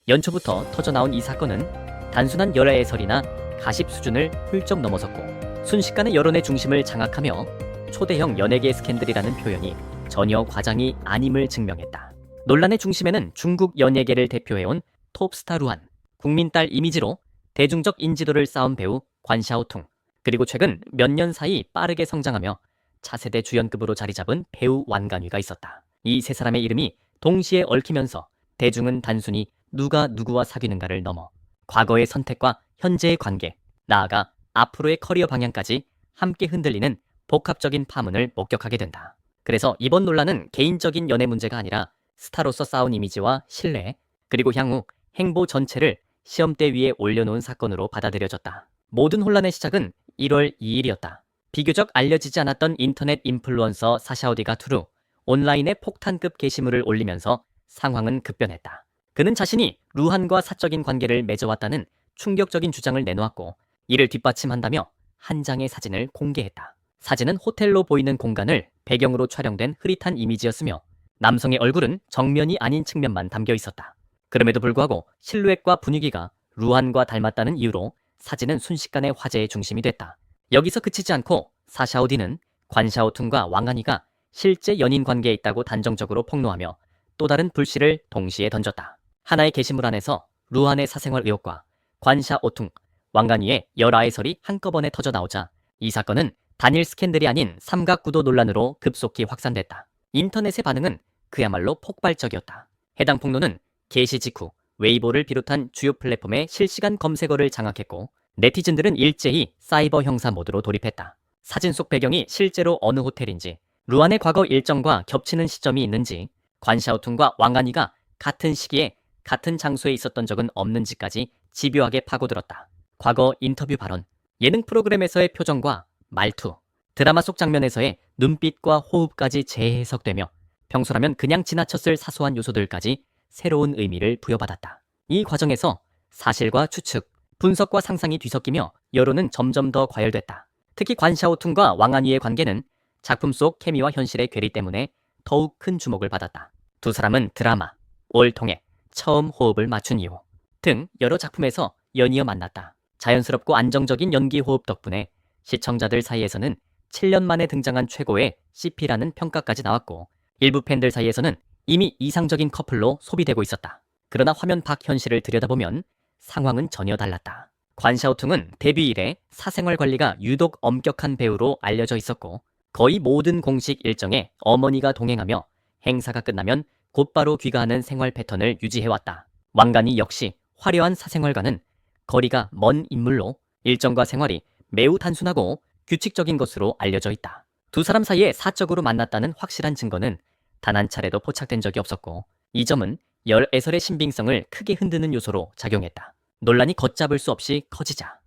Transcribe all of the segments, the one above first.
연초부터 터져나온 이 사건은 단순한 열애설이나 가십 수준을 훌쩍 넘어섰고 순식간에 여론의 중심을 장악하며 초대형 연예계 스캔들이라는 표현이 전혀 과장이 아님을 증명했다. 논란의 중심에는 중국 연예계를 대표해온 톱스타 루한, 국민딸 이미지로 대중적 인지도를 쌓은 배우 관샤오퉁, 그리고 최근 몇 년 사이 빠르게 성장하며 차세대 주연급으로 자리잡은 배우 왕간위가 있었다. 이 세 사람의 이름이 동시에 얽히면서 대중은 단순히 누가 누구와 사귀는가를 넘어 과거의 선택과 현재의 관계, 나아가 앞으로의 커리어 방향까지 함께 흔들리는 복합적인 파문을 목격하게 된다. 그래서 이번 논란은 개인적인 연애 문제가 아니라 스타로서 쌓은 이미지와 신뢰, 그리고 향후 행보 전체를 시험대 위에 올려놓은 사건으로 받아들여졌다. 모든 혼란의 시작은 1월 2일이었다. 비교적 알려지지 않았던 인터넷 인플루언서 사샤오디가 투루 온라인에 폭탄급 게시물을 올리면서 상황은 급변했다. 그는 자신이 루한과 사적인 관계를 맺어왔다는 충격적인 주장을 내놓았고 이를 뒷받침한다며 한 장의 사진을 공개했다. 사진은 호텔로 보이는 공간을 배경으로 촬영된 흐릿한 이미지였으며 남성의 얼굴은 정면이 아닌 측면만 담겨 있었다. 그럼에도 불구하고 실루엣과 분위기가 루한과 닮았다는 이유로 사진은 순식간에 화제의 중심이 됐다. 여기서 그치지 않고 사샤오디는 관샤오퉁과 왕한이가 실제 연인 관계에 있다고 단정적으로 폭로하며 또 다른 불씨를 동시에 던졌다. 하나의 게시물 안에서 루한의 사생활 의혹과 관샤오퉁, 왕간위의 열아해설이 한꺼번에 터져 나오자 이 사건은 단일 스캔들이 아닌 삼각구도 논란으로 급속히 확산됐다. 인터넷의 반응은 그야말로 폭발적이었다. 해당 폭로는 게시 직후 웨이보를 비롯한 주요 플랫폼의 실시간 검색어를 장악했고 네티즌들은 일제히 사이버 형사 모드로 돌입했다. 사진 속 배경이 실제로 어느 호텔인지, 루안의 과거 일정과 겹치는 시점이 있는지, 관샤오퉁과 왕한이가 같은 시기에 같은 장소에 있었던 적은 없는지까지 집요하게 파고들었다. 과거 인터뷰 발언, 예능 프로그램에서의 표정과 말투, 드라마 속 장면에서의 눈빛과 호흡까지 재해석되며 평소라면 그냥 지나쳤을 사소한 요소들까지 새로운 의미를 부여받았다. 이 과정에서 사실과 추측, 분석과 상상이 뒤섞이며 여론은 점점 더 과열됐다. 특히 관샤오퉁과 왕한이의 관계는 작품 속 케미와 현실의 괴리 때문에 더욱 큰 주목을 받았다. 두 사람은 드라마, 올통에 처음 호흡을 맞춘 이후 등 여러 작품에서 연이어 만났다. 자연스럽고 안정적인 연기 호흡 덕분에 시청자들 사이에서는 7년 만에 등장한 최고의 CP라는 평가까지 나왔고 일부 팬들 사이에서는 이미 이상적인 커플로 소비되고 있었다. 그러나 화면 밖 현실을 들여다보면 상황은 전혀 달랐다. 관샤오퉁은 데뷔 이래 사생활 관리가 유독 엄격한 배우로 알려져 있었고 거의 모든 공식 일정에 어머니가 동행하며 행사가 끝나면 곧바로 귀가하는 생활 패턴을 유지해왔다. 왕간이 역시 화려한 사생활과는 거리가 먼 인물로 일정과 생활이 매우 단순하고 규칙적인 것으로 알려져 있다. 두 사람 사이에 사적으로 만났다는 확실한 증거는 단 한 차례도 포착된 적이 없었고 이 점은 열애설의 신빙성을 크게 흔드는 요소로 작용했다. 논란이 걷잡을 수 없이 커지자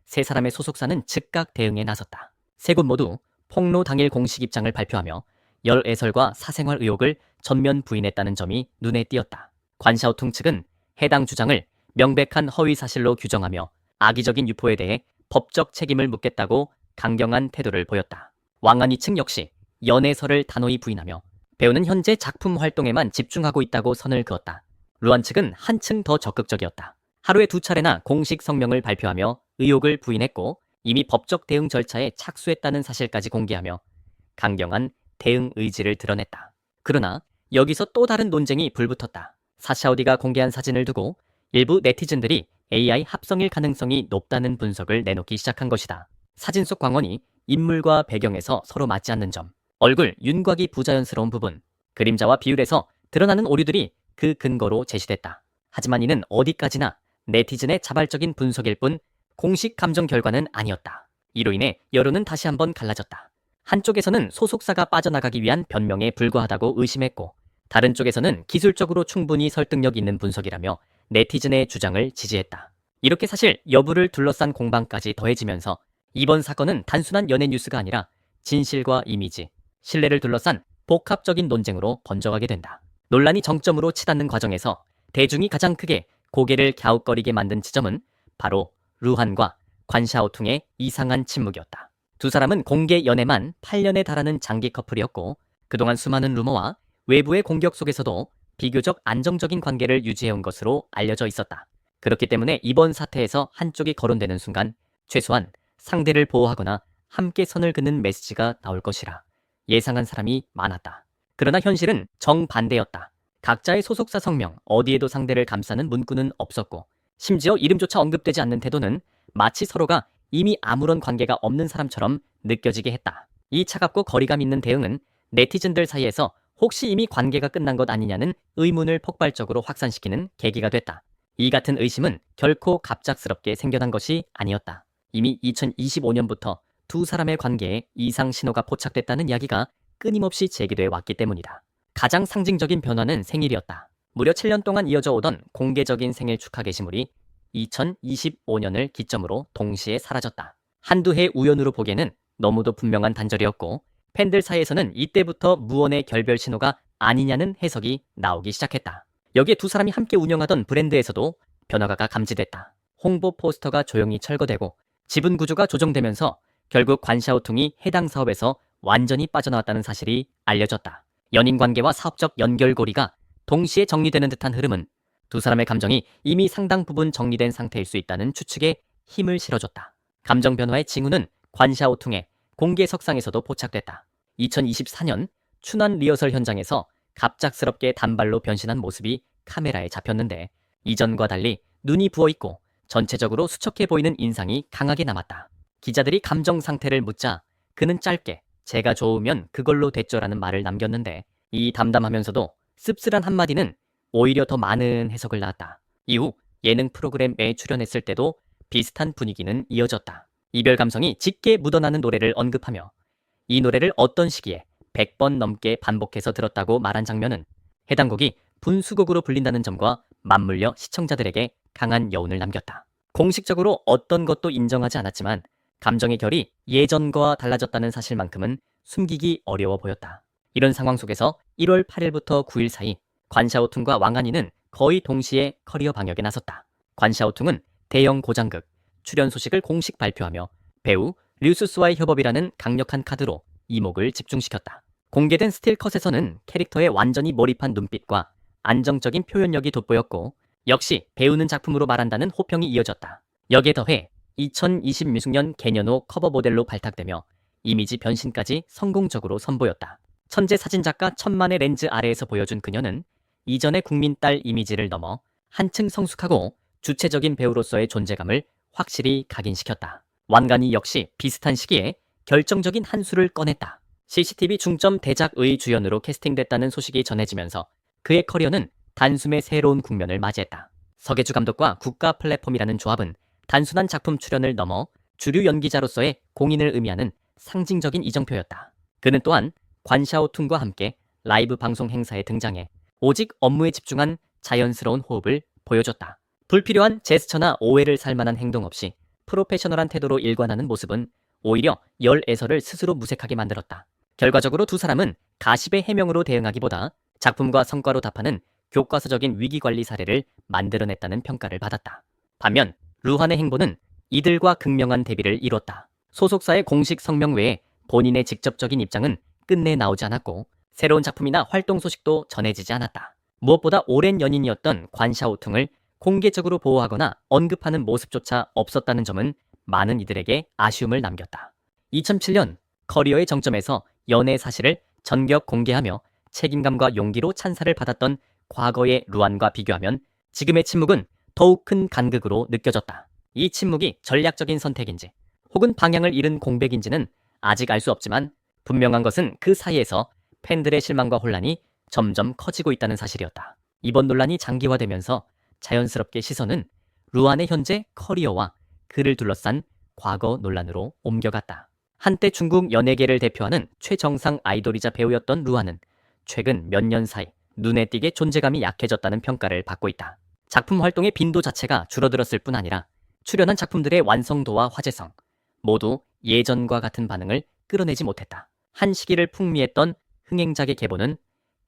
세 사람의 소속사는 즉각 대응에 나섰다. 세 곳 모두 폭로 당일 공식 입장을 발표하며 열애설과 사생활 의혹을 전면 부인했다는 점이 눈에 띄었다. 관샤오퉁 측은 해당 주장을 명백한 허위 사실로 규정하며 악의적인 유포에 대해 법적 책임을 묻겠다고 강경한 태도를 보였다. 왕한이 측 역시 연애설을 단호히 부인하며 배우는 현재 작품 활동에만 집중하고 있다고 선을 그었다. 루안 측은 한층 더 적극적이었다. 하루에 2차례나 공식 성명을 발표하며 의혹을 부인했고 이미 법적 대응 절차에 착수했다는 사실까지 공개하며 강경한 대응 의지를 드러냈다. 그러나 여기서 또 다른 논쟁이 불붙었다. 사샤오디가 공개한 사진을 두고 일부 네티즌들이 AI 합성일 가능성이 높다는 분석을 내놓기 시작한 것이다. 사진 속 광원이 인물과 배경에서 서로 맞지 않는 점, 얼굴, 윤곽이 부자연스러운 부분, 그림자와 비율에서 드러나는 오류들이 그 근거로 제시됐다. 하지만 이는 어디까지나 네티즌의 자발적인 분석일 뿐 공식 감정 결과는 아니었다. 이로 인해 여론은 다시 한번 갈라졌다. 한쪽에서는 소속사가 빠져나가기 위한 변명에 불과하다고 의심했고 다른 쪽에서는 기술적으로 충분히 설득력 있는 분석이라며 네티즌의 주장을 지지했다. 이렇게 사실 여부를 둘러싼 공방까지 더해지면서 이번 사건은 단순한 연예 뉴스가 아니라 진실과 이미지, 신뢰를 둘러싼 복합적인 논쟁으로 번져가게 된다. 논란이 정점으로 치닫는 과정에서 대중이 가장 크게 고개를 갸웃거리게 만든 지점은 바로 루한과 관샤오퉁의 이상한 침묵이었다. 두 사람은 공개 연애만 8년에 달하는 장기 커플이었고 그동안 수많은 루머와 외부의 공격 속에서도 비교적 안정적인 관계를 유지해온 것으로 알려져 있었다. 그렇기 때문에 이번 사태에서 한쪽이 거론되는 순간 최소한 상대를 보호하거나 함께 선을 긋는 메시지가 나올 것이라 예상한 사람이 많았다. 그러나 현실은 정반대였다. 각자의 소속사 성명, 어디에도 상대를 감싸는 문구는 없었고 심지어 이름조차 언급되지 않는 태도는 마치 서로가 이미 아무런 관계가 없는 사람처럼 느껴지게 했다. 이 차갑고 거리감 있는 대응은 네티즌들 사이에서 혹시 이미 관계가 끝난 것 아니냐는 의문을 폭발적으로 확산시키는 계기가 됐다. 이 같은 의심은 결코 갑작스럽게 생겨난 것이 아니었다. 이미 2025년부터 두 사람의 관계에 이상 신호가 포착됐다는 이야기가 끊임없이 제기돼 왔기 때문이다. 가장 상징적인 변화는 생일이었다. 무려 7년 동안 이어져 오던 공개적인 생일 축하 게시물이 2025년을 기점으로 동시에 사라졌다. 한두 해 우연으로 보기에는 너무도 분명한 단절이었고 팬들 사이에서는 이때부터 무언의 결별 신호가 아니냐는 해석이 나오기 시작했다. 여기에 두 사람이 함께 운영하던 브랜드에서도 변화가 감지됐다. 홍보 포스터가 조용히 철거되고 지분 구조가 조정되면서 결국 관샤오퉁이 해당 사업에서 완전히 빠져나왔다는 사실이 알려졌다. 연인 관계와 사업적 연결고리가 동시에 정리되는 듯한 흐름은 두 사람의 감정이 이미 상당 부분 정리된 상태일 수 있다는 추측에 힘을 실어줬다. 감정 변화의 징후는 관샤오퉁의 공개 석상에서도 포착됐다. 2024년 춘환 리허설 현장에서 갑작스럽게 단발로 변신한 모습이 카메라에 잡혔는데 이전과 달리 눈이 부어있고 전체적으로 수척해 보이는 인상이 강하게 남았다. 기자들이 감정 상태를 묻자 그는 짧게 제가 좋으면 그걸로 됐죠라는 말을 남겼는데 이 담담하면서도 씁쓸한 한마디는 오히려 더 많은 해석을 낳았다. 이후 예능 프로그램에 출연했을 때도 비슷한 분위기는 이어졌다. 이별 감성이 짙게 묻어나는 노래를 언급하며 이 노래를 어떤 시기에 100번 넘게 반복해서 들었다고 말한 장면은 해당 곡이 분수곡으로 불린다는 점과 맞물려 시청자들에게 강한 여운을 남겼다. 공식적으로 어떤 것도 인정하지 않았지만 감정의 결이 예전과 달라졌다는 사실만큼은 숨기기 어려워 보였다. 이런 상황 속에서 1월 8일부터 9일 사이 관샤오퉁과 왕한이는 거의 동시에 커리어 방역에 나섰다. 관샤오퉁은 대형 고장극 출연 소식을 공식 발표하며 배우 류수스와의 협업이라는 강력한 카드로 이목을 집중시켰다. 공개된 스틸컷에서는 캐릭터에 완전히 몰입한 눈빛과 안정적인 표현력이 돋보였고 역시 배우는 작품으로 말한다는 호평이 이어졌다. 여기에 더해 2026년 개년호 커버 모델로 발탁되며 이미지 변신까지 성공적으로 선보였다. 천재 사진작가 천만의 렌즈 아래에서 보여준 그녀는 이전의 국민 딸 이미지를 넘어 한층 성숙하고 주체적인 배우로서의 존재감을 확실히 각인시켰다. 왕관이 역시 비슷한 시기에 결정적인 한 수를 꺼냈다. CCTV 중점 대작의 주연으로 캐스팅됐다는 소식이 전해지면서 그의 커리어는 단숨에 새로운 국면을 맞이했다. 서계주 감독과 국가 플랫폼이라는 조합은 단순한 작품 출연을 넘어 주류 연기자로서의 공인을 의미하는 상징적인 이정표였다. 그는 또한 관샤오퉁과 함께 라이브 방송 행사에 등장해 오직 업무에 집중한 자연스러운 호흡을 보여줬다. 불필요한 제스처나 오해를 살 만한 행동 없이 프로페셔널한 태도로 일관하는 모습은 오히려 열애설을 스스로 무색하게 만들었다. 결과적으로 두 사람은 가십의 해명으로 대응하기보다 작품과 성과로 답하는 교과서적인 위기관리 사례를 만들어냈다는 평가를 받았다. 반면 루한의 행보는 이들과 극명한 대비를 이뤘다. 소속사의 공식 성명 외에 본인의 직접적인 입장은 끝내 나오지 않았고 새로운 작품이나 활동 소식도 전해지지 않았다. 무엇보다 오랜 연인이었던 관샤오퉁을 공개적으로 보호하거나 언급하는 모습조차 없었다는 점은 많은 이들에게 아쉬움을 남겼다. 2007년 커리어의 정점에서 연애 사실을 전격 공개하며 책임감과 용기로 찬사를 받았던 과거의 루안과 비교하면 지금의 침묵은 더욱 큰 간극으로 느껴졌다. 이 침묵이 전략적인 선택인지 혹은 방향을 잃은 공백인지는 아직 알 수 없지만 분명한 것은 그 사이에서 팬들의 실망과 혼란이 점점 커지고 있다는 사실이었다. 이번 논란이 장기화되면서 자연스럽게 시선은 루안의 현재 커리어와 그를 둘러싼 과거 논란으로 옮겨갔다. 한때 중국 연예계를 대표하는 최정상 아이돌이자 배우였던 루안은 최근 몇 년 사이 눈에 띄게 존재감이 약해졌다는 평가를 받고 있다. 작품 활동의 빈도 자체가 줄어들었을 뿐 아니라 출연한 작품들의 완성도와 화제성 모두 예전과 같은 반응을 끌어내지 못했다. 한 시기를 풍미했던 흥행작의 계보는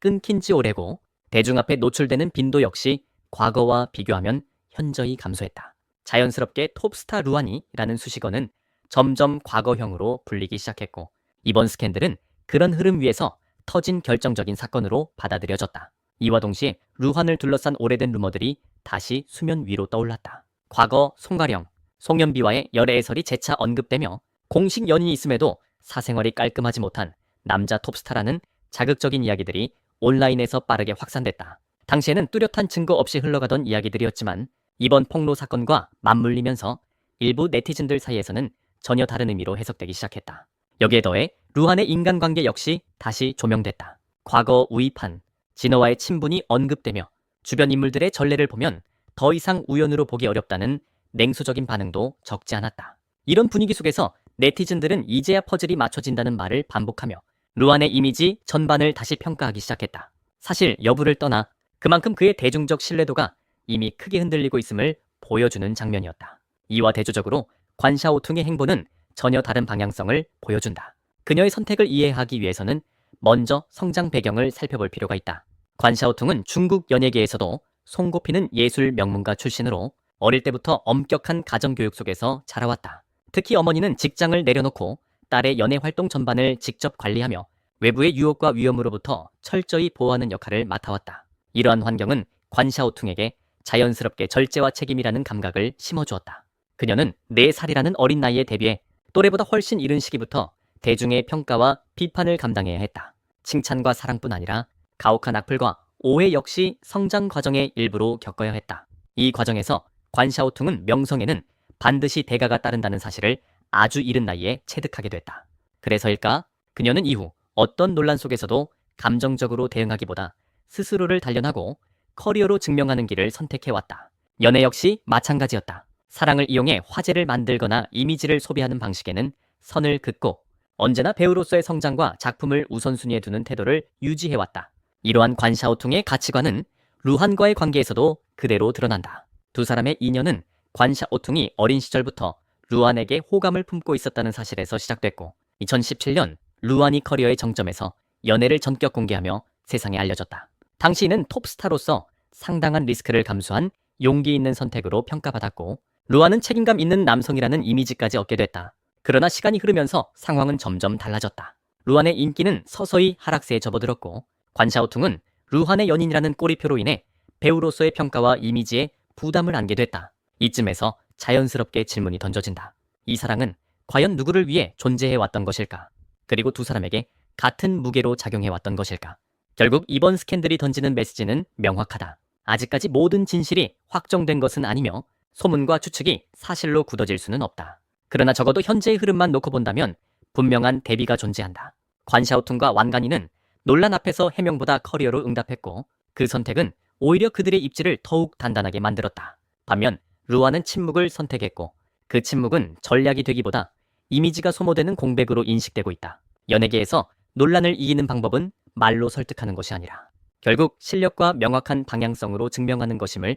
끊긴 지 오래고 대중 앞에 노출되는 빈도 역시 과거와 비교하면 현저히 감소했다. 자연스럽게 톱스타 루안이라는 수식어는 점점 과거형으로 불리기 시작했고 이번 스캔들은 그런 흐름 위에서 터진 결정적인 사건으로 받아들여졌다. 이와 동시에 루한을 둘러싼 오래된 루머들이 다시 수면 위로 떠올랐다. 과거 송가령, 송연비와의 열애해설이 재차 언급되며 공식 연인이 있음에도 사생활이 깔끔하지 못한 남자 톱스타라는 자극적인 이야기들이 온라인에서 빠르게 확산됐다. 당시에는 뚜렷한 증거 없이 흘러가던 이야기들이었지만 이번 폭로 사건과 맞물리면서 일부 네티즌들 사이에서는 전혀 다른 의미로 해석되기 시작했다. 여기에 더해 루한의 인간관계 역시 다시 조명됐다. 과거 우이판, 진어와의 친분이 언급되며 주변 인물들의 전례를 보면 더 이상 우연으로 보기 어렵다는 냉소적인 반응도 적지 않았다. 이런 분위기 속에서 네티즌들은 이제야 퍼즐이 맞춰진다는 말을 반복하며 루한의 이미지 전반을 다시 평가하기 시작했다. 사실 여부를 떠나 그만큼 그의 대중적 신뢰도가 이미 크게 흔들리고 있음을 보여주는 장면이었다. 이와 대조적으로 관샤오퉁의 행보는 전혀 다른 방향성을 보여준다. 그녀의 선택을 이해하기 위해서는 먼저 성장 배경을 살펴볼 필요가 있다. 관샤오퉁은 중국 연예계에서도 손꼽히는 예술 명문가 출신으로 어릴 때부터 엄격한 가정교육 속에서 자라왔다. 특히 어머니는 직장을 내려놓고 딸의 연예 활동 전반을 직접 관리하며 외부의 유혹과 위험으로부터 철저히 보호하는 역할을 맡아왔다. 이러한 환경은 관샤오퉁에게 자연스럽게 절제와 책임이라는 감각을 심어주었다. 그녀는 4살이라는 어린 나이에 데뷔해 또래보다 훨씬 이른 시기부터 대중의 평가와 비판을 감당해야 했다. 칭찬과 사랑뿐 아니라 가혹한 악플과 오해 역시 성장 과정의 일부로 겪어야 했다. 이 과정에서 관샤오퉁은 명성에는 반드시 대가가 따른다는 사실을 아주 이른 나이에 체득하게 됐다. 그래서일까? 그녀는 이후 어떤 논란 속에서도 감정적으로 대응하기보다 스스로를 단련하고 커리어로 증명하는 길을 선택해왔다. 연애 역시 마찬가지였다. 사랑을 이용해 화제를 만들거나 이미지를 소비하는 방식에는 선을 긋고 언제나 배우로서의 성장과 작품을 우선순위에 두는 태도를 유지해왔다. 이러한 관샤오퉁의 가치관은 루한과의 관계에서도 그대로 드러난다. 두 사람의 인연은 관샤오퉁이 어린 시절부터 루한에게 호감을 품고 있었다는 사실에서 시작됐고 2017년 루한이 커리어의 정점에서 연애를 전격 공개하며 세상에 알려졌다. 당시는 톱스타로서 상당한 리스크를 감수한 용기 있는 선택으로 평가받았고 루한은 책임감 있는 남성이라는 이미지까지 얻게 됐다. 그러나 시간이 흐르면서 상황은 점점 달라졌다. 루한의 인기는 서서히 하락세에 접어들었고 관샤오퉁은 루한의 연인이라는 꼬리표로 인해 배우로서의 평가와 이미지에 부담을 안게 됐다. 이쯤에서 자연스럽게 질문이 던져진다. 이 사랑은 과연 누구를 위해 존재해왔던 것일까? 그리고 두 사람에게 같은 무게로 작용해왔던 것일까? 결국 이번 스캔들이 던지는 메시지는 명확하다. 아직까지 모든 진실이 확정된 것은 아니며 소문과 추측이 사실로 굳어질 수는 없다. 그러나 적어도 현재의 흐름만 놓고 본다면 분명한 대비가 존재한다. 관샤오퉁과 완간이는 논란 앞에서 해명보다 커리어로 응답했고 그 선택은 오히려 그들의 입지를 더욱 단단하게 만들었다. 반면 루한은 침묵을 선택했고 그 침묵은 전략이 되기보다 이미지가 소모되는 공백으로 인식되고 있다. 연예계에서 논란을 이기는 방법은 말로 설득하는 것이 아니라 결국 실력과 명확한 방향성으로 증명하는 것임을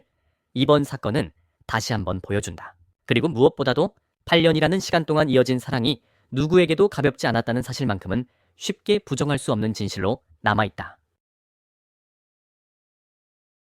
이번 사건은 다시 한번 보여준다. 그리고 무엇보다도 8년이라는 시간 동안 이어진 사랑이 누구에게도 가볍지 않았다는 사실만큼은 쉽게 부정할 수 없는 진실로 남아있다.